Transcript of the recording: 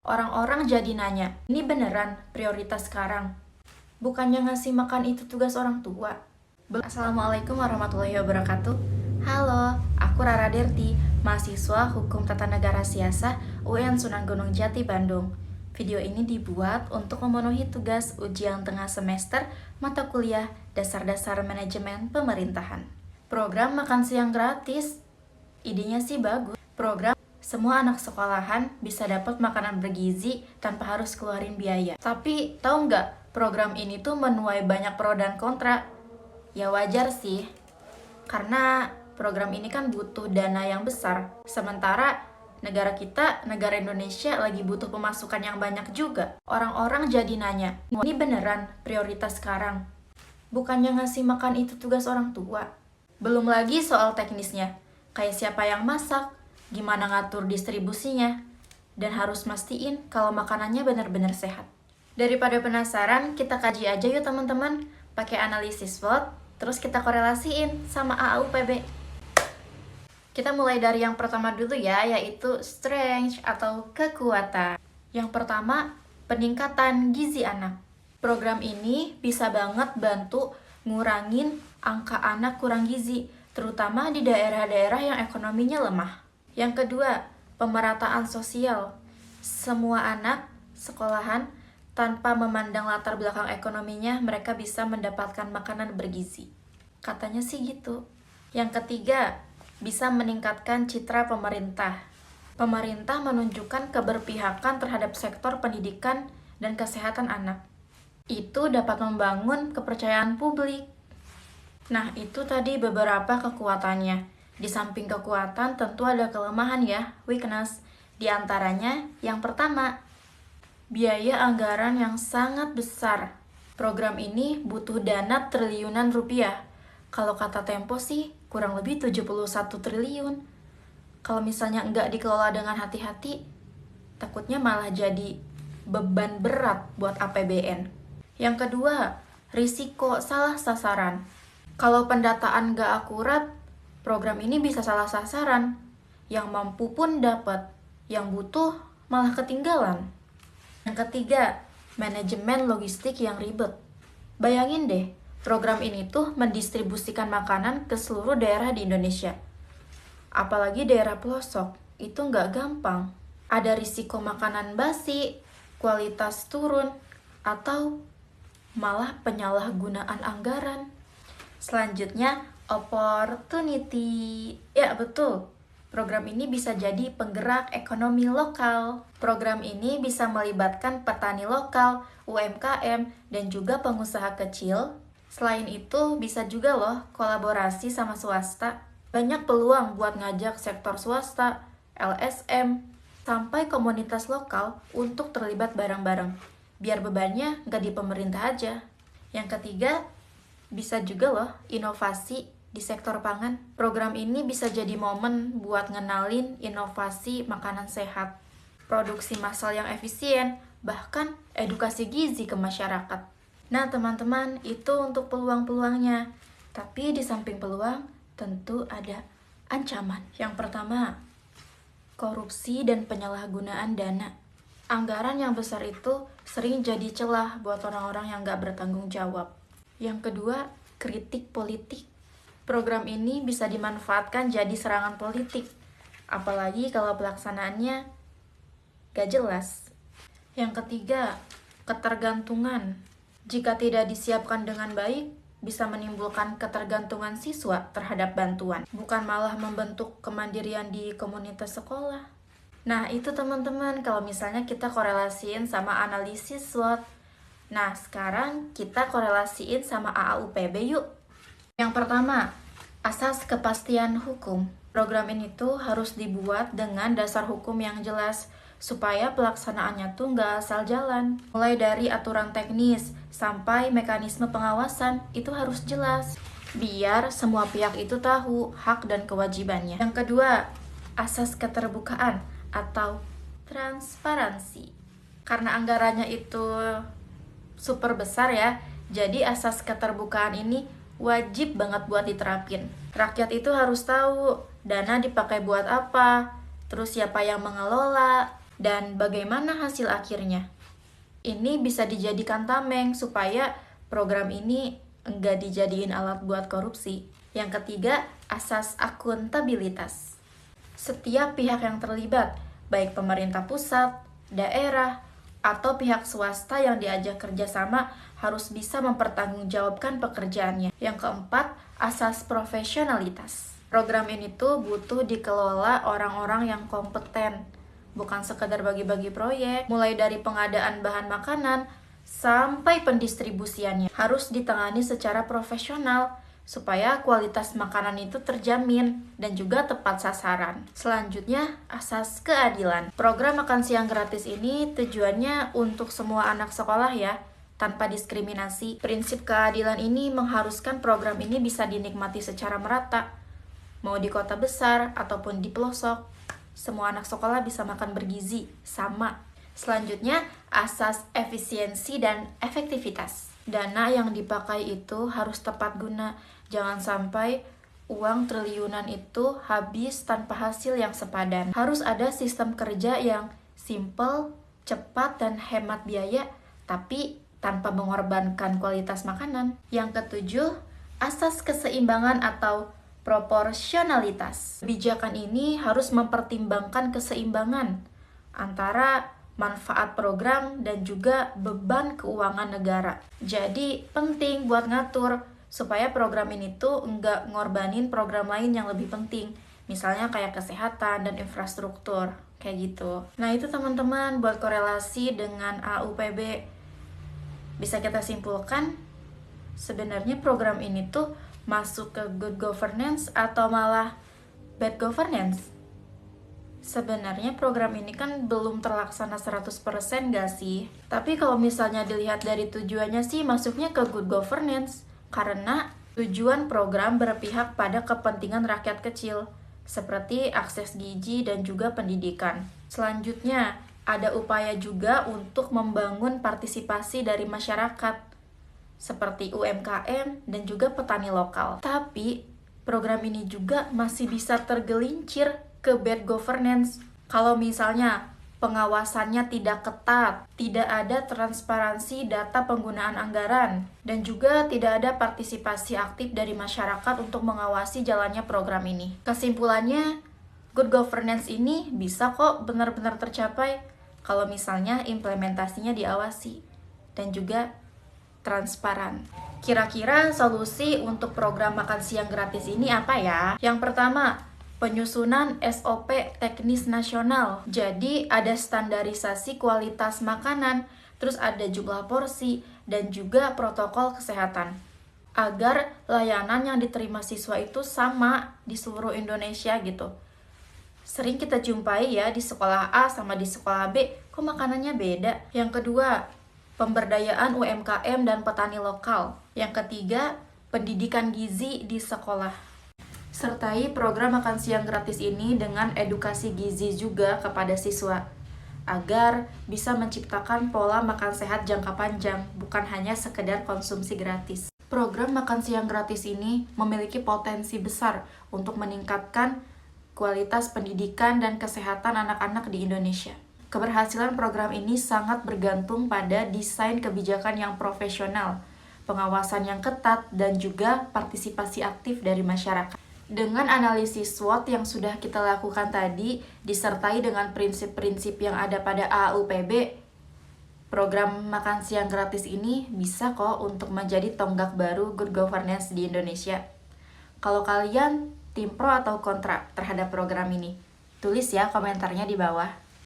Orang-orang jadi nanya, ini beneran prioritas sekarang? Bukannya ngasih makan itu tugas orang tua? Assalamualaikum warahmatullahi wabarakatuh. Halo, aku Rara Derti, mahasiswa Hukum Tata Negara Siasah UIN Sunan Gunung Jati, Bandung. Video ini dibuat untuk memenuhi tugas ujian tengah semester mata kuliah Dasar-Dasar Manajemen Pemerintahan. Program makan siang gratis. Idenya sih bagus. Program semua anak sekolahan bisa dapat makanan bergizi tanpa harus keluarin biaya. Tapi tahu nggak, program ini tuh menuai banyak pro dan kontra. Ya wajar sih, karena program ini kan butuh dana yang besar. Sementara negara kita, negara Indonesia lagi butuh pemasukan yang banyak juga. Orang-orang jadi nanya, ini beneran prioritas sekarang? Bukannya ngasih makan itu tugas orang tua? Belum lagi soal teknisnya, kayak siapa yang masak, gimana ngatur distribusinya, dan harus mastiin kalau makanannya benar-benar sehat. Daripada penasaran, kita kaji aja yuk teman-teman, pakai analisis SWOT, terus kita korelasiin sama AAUPB. Kita mulai dari yang pertama dulu ya, yaitu strength atau kekuatan. Yang pertama, peningkatan gizi anak. Program ini bisa banget bantu ngurangin angka anak kurang gizi, terutama di daerah-daerah yang ekonominya lemah. Yang kedua, pemerataan sosial. Semua anak sekolahan tanpa memandang latar belakang ekonominya, mereka bisa mendapatkan makanan bergizi. Katanya sih gitu. Yang ketiga, bisa meningkatkan citra pemerintah. Pemerintah menunjukkan keberpihakan terhadap sektor pendidikan dan kesehatan anak. Itu dapat membangun kepercayaan publik. Nah, itu tadi beberapa kekuatannya. Di samping kekuatan tentu ada kelemahan ya, weakness. Di antaranya yang pertama, biaya anggaran yang sangat besar. Program ini butuh dana triliunan rupiah. Kalau kata Tempo sih kurang lebih 71 triliun. Kalau misalnya nggak dikelola dengan hati-hati, takutnya malah jadi beban berat buat APBN. Yang kedua, risiko salah sasaran. Kalau pendataan nggak akurat, program ini bisa salah sasaran. Yang mampu pun dapat, yang butuh malah ketinggalan. Yang ketiga, manajemen logistik yang ribet. Bayangin deh, program ini tuh mendistribusikan makanan ke seluruh daerah di Indonesia. Apalagi daerah pelosok, itu nggak gampang. Ada risiko makanan basi, kualitas turun, atau malah penyalahgunaan anggaran. Selanjutnya, opportunity. Ya, betul. Program ini bisa jadi penggerak ekonomi lokal. Program ini bisa melibatkan petani lokal, UMKM, dan juga pengusaha kecil. Selain itu, bisa juga loh kolaborasi sama swasta. Banyak peluang buat ngajak sektor swasta, LSM, sampai komunitas lokal untuk terlibat bareng-bareng. Biar bebannya nggak di pemerintah aja. Yang ketiga, bisa juga loh inovasi di sektor pangan. Program ini bisa jadi momen buat ngenalin inovasi makanan sehat, produksi massal yang efisien, bahkan edukasi gizi ke masyarakat. Nah teman-teman, itu untuk peluang-peluangnya. Tapi di samping peluang, tentu ada ancaman. Yang pertama, korupsi dan penyalahgunaan dana. Anggaran yang besar itu sering jadi celah buat orang-orang yang nggak bertanggung jawab. Yang kedua, kritik politik. Program ini bisa dimanfaatkan jadi serangan politik, apalagi kalau pelaksanaannya gak jelas. Yang ketiga, ketergantungan. Jika tidak disiapkan dengan baik, bisa menimbulkan ketergantungan siswa terhadap bantuan, bukan malah membentuk kemandirian di komunitas sekolah. Nah, itu teman-teman kalau misalnya kita korelasiin sama analisis SWOT. Nah, sekarang kita korelasiin sama AAUPB yuk. Yang pertama, asas kepastian hukum. Program ini tuh harus dibuat dengan dasar hukum yang jelas, supaya pelaksanaannya tuh nggak asal jalan. Mulai dari aturan teknis sampai mekanisme pengawasan, itu harus jelas. Biar semua pihak itu tahu hak dan kewajibannya. Yang kedua, asas keterbukaan atau transparansi. Karena anggarannya itu super besar ya, jadi asas keterbukaan ini wajib banget buat diterapin. Rakyat itu harus tahu dana dipakai buat apa, terus siapa yang mengelola, Dan bagaimana hasil akhirnya? Ini bisa dijadikan tameng supaya program ini enggak dijadiin alat buat korupsi. Yang ketiga, asas akuntabilitas. Setiap pihak yang terlibat, baik pemerintah pusat, daerah, atau pihak swasta yang diajak kerjasama harus bisa mempertanggungjawabkan pekerjaannya. Yang keempat, asas profesionalitas. Program ini tuh butuh dikelola orang-orang yang kompeten, bukan sekedar bagi-bagi proyek. Mulai dari pengadaan bahan makanan sampai pendistribusiannya harus ditangani secara profesional supaya kualitas makanan itu terjamin dan juga tepat sasaran. Selanjutnya, asas keadilan. Program makan siang gratis ini tujuannya untuk semua anak sekolah ya, tanpa diskriminasi. Prinsip keadilan ini mengharuskan program ini bisa dinikmati secara merata, mau di kota besar ataupun di pelosok. Semua anak sekolah bisa makan bergizi, sama. Selanjutnya, asas efisiensi dan efektivitas. Dana yang dipakai itu harus tepat guna. Jangan sampai uang triliunan itu habis tanpa hasil yang sepadan. Harus ada sistem kerja yang simple, cepat, dan hemat biaya, tapi tanpa mengorbankan kualitas makanan. Yang ketujuh, asas keseimbangan atau proporsionalitas. Kebijakan ini harus mempertimbangkan keseimbangan antara manfaat program dan juga beban keuangan negara. Jadi penting buat ngatur supaya program ini tuh nggak ngorbanin program lain yang lebih penting. Misalnya kayak kesehatan dan infrastruktur, kayak gitu. Nah itu teman-teman buat korelasi dengan AUPB. Bisa kita simpulkan, sebenarnya program ini tuh masuk ke good governance atau malah bad governance? Sebenarnya program ini kan belum terlaksana 100% gak sih? Tapi kalau misalnya dilihat dari tujuannya sih masuknya ke good governance. Karena tujuan program berpihak pada kepentingan rakyat kecil, seperti akses gizi dan juga pendidikan. Selanjutnya, ada upaya juga untuk membangun partisipasi dari masyarakat, seperti UMKM dan juga petani lokal. Tapi, program ini juga masih bisa tergelincir ke bad governance. Kalau misalnya pengawasannya tidak ketat, tidak ada transparansi data penggunaan anggaran, dan juga tidak ada partisipasi aktif dari masyarakat untuk mengawasi jalannya program ini. Kesimpulannya, good governance ini bisa kok benar-benar tercapai kalau misalnya implementasinya diawasi dan juga transparan. Kira-kira solusi untuk program makan siang gratis ini apa ya? Yang pertama, penyusunan SOP teknis nasional. Jadi ada standarisasi kualitas makanan, terus ada jumlah porsi, dan juga protokol kesehatan. Agar layanan yang diterima siswa itu sama di seluruh Indonesia gitu. Sering kita jumpai ya di sekolah A sama di sekolah B, kok makanannya beda. Yang kedua, pemberdayaan UMKM dan petani lokal. Yang ketiga, pendidikan gizi di sekolah. Sertai program makan siang gratis ini dengan edukasi gizi juga kepada siswa, agar bisa menciptakan pola makan sehat jangka panjang, bukan hanya sekedar konsumsi gratis. Program makan siang gratis ini memiliki potensi besar untuk meningkatkan kualitas pendidikan dan kesehatan anak-anak di Indonesia. Keberhasilan program ini sangat bergantung pada desain kebijakan yang profesional, pengawasan yang ketat, dan juga partisipasi aktif dari masyarakat. Dengan analisis SWOT yang sudah kita lakukan tadi, disertai dengan prinsip-prinsip yang ada pada AUPB, program makan siang gratis ini bisa kok untuk menjadi tonggak baru good governance di Indonesia. Kalau kalian tim pro atau kontra terhadap program ini, tulis ya komentarnya di bawah.